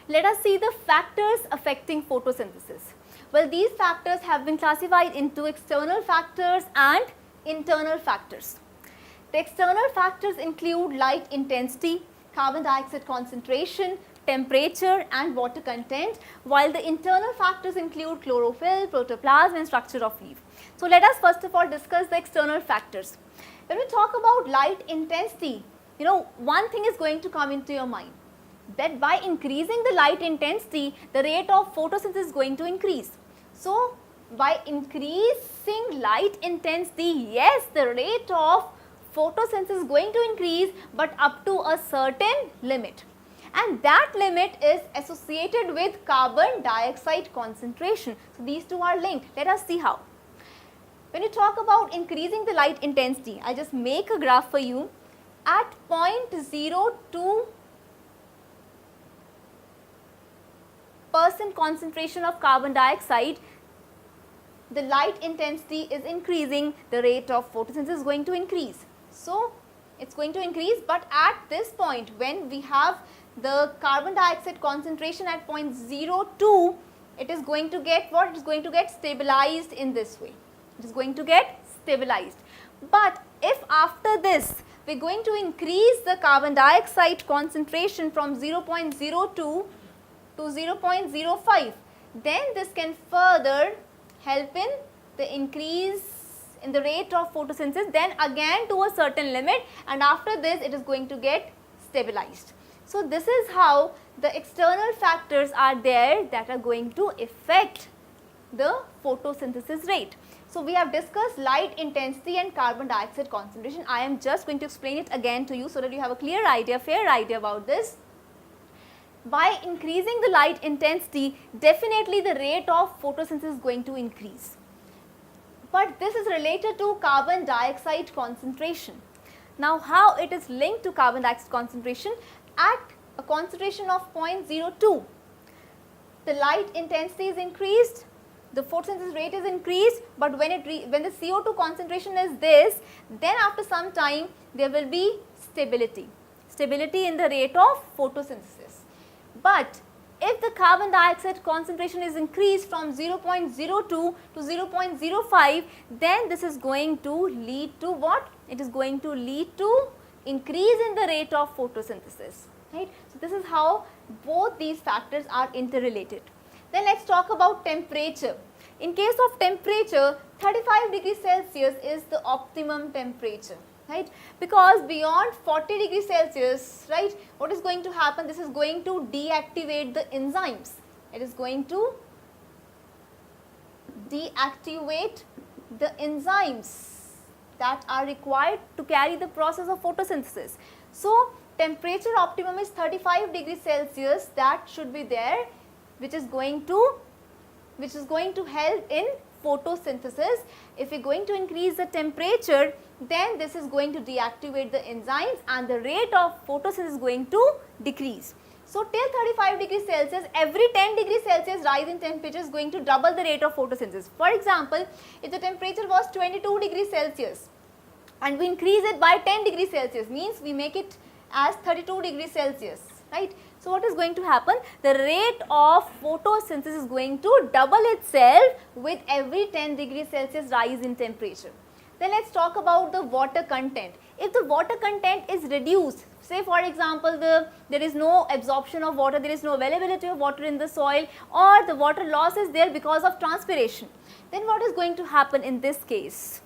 Let us see the factors affecting photosynthesis. Well, these factors have been classified into external factors and internal factors. The external factors include light intensity, carbon dioxide concentration, temperature and water content, while the internal factors include chlorophyll, protoplasm and structure of leaf. So, let us first of all discuss the external factors. When we talk about light intensity, one thing is going to come into your mind, that by increasing the light intensity, the rate of photosynthesis is going to increase. So, by increasing light intensity, yes, the rate of photosynthesis is going to increase, but up to a certain limit. And that limit is associated with carbon dioxide concentration. So, these two are linked. Let us see how. When you talk about increasing the light intensity, I just make a graph for you. At 0.02% concentration of carbon dioxide, the light intensity is increasing, the rate of photosynthesis is going to increase. So, it is going to increase, but at this point when we have the carbon dioxide concentration at 0.02, it is going to get what? It is going to get stabilized in this way. It is going to get stabilized. But if after this we are going to increase the carbon dioxide concentration from 0.02 to 0.05, then this can further help in the increase in the rate of photosynthesis, then again to a certain limit, and after this it is going to get stabilized. So, this is how the external factors are there that are going to affect the photosynthesis rate. So, we have discussed light intensity and carbon dioxide concentration. I am just going to explain it again to you so that you have a clear idea, fair idea about this. By increasing the light intensity, definitely the rate of photosynthesis is going to increase. But this is related to carbon dioxide concentration. Now, how it is linked to carbon dioxide concentration? At a concentration of 0.02, the light intensity is increased, the photosynthesis rate is increased, but when the CO2 concentration is this, then after some time there will be stability in the rate of photosynthesis. But if the carbon dioxide concentration is increased from 0.02 to 0.05, then this is going to lead to what? It is going to lead to increase in the rate of photosynthesis, right. So, this is how both these factors are interrelated. Then let us talk about temperature. In case of temperature, 35 degrees Celsius is the optimum temperature, right, because beyond 40 degrees Celsius, right, what is going to happen? This is going to deactivate the enzymes. It is going to deactivate the enzymes that are required to carry the process of photosynthesis. So, temperature optimum is 35 degrees Celsius, that should be there, which is going to help in photosynthesis. If we are going to increase the temperature, then this is going to deactivate the enzymes and the rate of photosynthesis is going to decrease. So, till 35 degrees Celsius, every 10 degrees Celsius rise in temperature is going to double the rate of photosynthesis. For example, if the temperature was 22 degrees Celsius and we increase it by 10 degrees Celsius, means we make it as 32 degrees Celsius, right. So, what is going to happen? The rate of photosynthesis is going to double itself with every 10 degrees Celsius rise in temperature. Then let us talk about the water content. If the water content is reduced, say for example, there is no absorption of water, there is no availability of water in the soil, or the water loss is there because of transpiration, then what is going to happen in this case?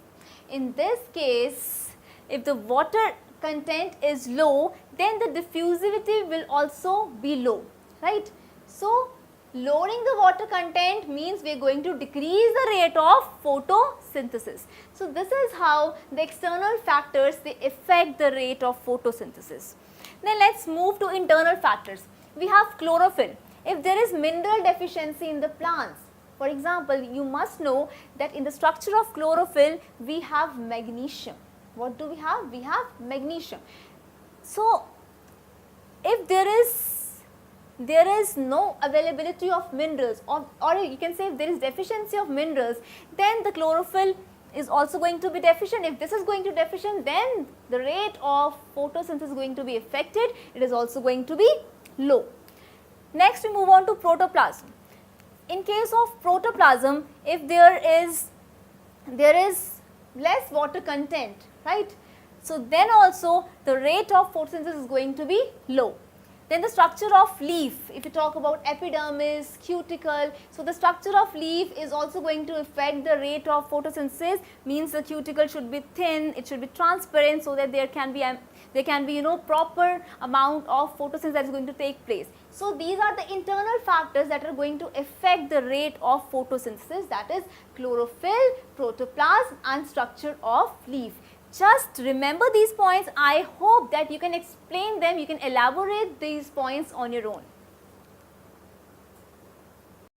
In this case, if the water content is low, then the diffusivity will also be low, right. So, lowering the water content means we are going to decrease the rate of photosynthesis. So, this is how the external factors, they affect the rate of photosynthesis. Then let us move to internal factors. We have chlorophyll. If there is mineral deficiency in the plants, for example, you must know that in the structure of chlorophyll we have magnesium. What do we have? We have magnesium. So, if there is no availability of minerals, or you can say if there is deficiency of minerals, then the chlorophyll is also going to be deficient. If this is going to be deficient, then the rate of photosynthesis is going to be affected. It is also going to be low. Next we move on to protoplasm. In case of protoplasm, if there is less water content, right? So then also the rate of photosynthesis is going to be low. Then the structure of leaf, if you talk about epidermis, cuticle, so the structure of leaf is also going to affect the rate of photosynthesis, means the cuticle should be thin, it should be transparent, so that there can be proper amount of photosynthesis that is going to take place. So these are the internal factors that are going to affect the rate of photosynthesis, that is chlorophyll, protoplasm and structure of leaf. Just remember these points. I hope that you can explain them, you can elaborate these points on your own.